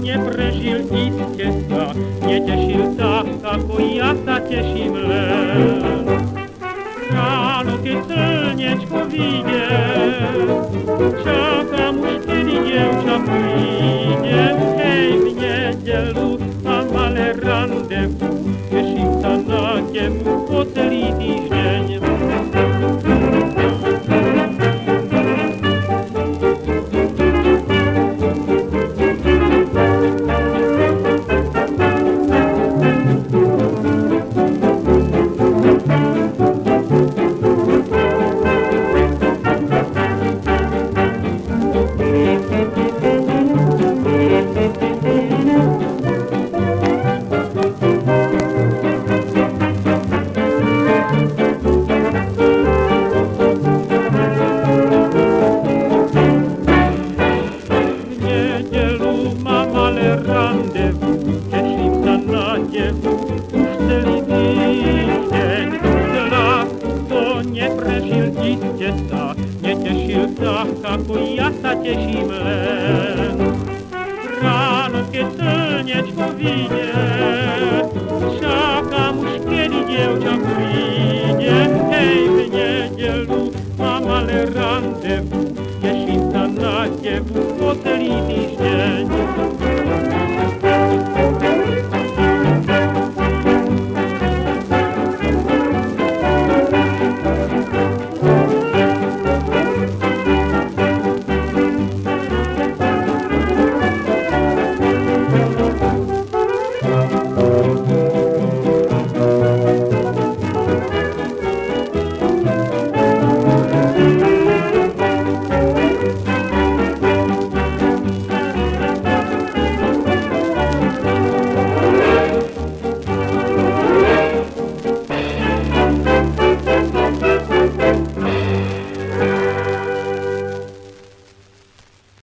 neprežil iste sa, netešil tak, ako ja sa teším len. Ráno, keď slnečko vyjde, čakám už, kedy dievča príde. Hej, v nedelu mám malé randevu, teším sa na tebu po celý týždeň. Teším sa na tebu už celý týždeň. Zlak to neprežil iste sa, netešil tak, ako ja sa teším len. Ráno, keď slnečko vyjde,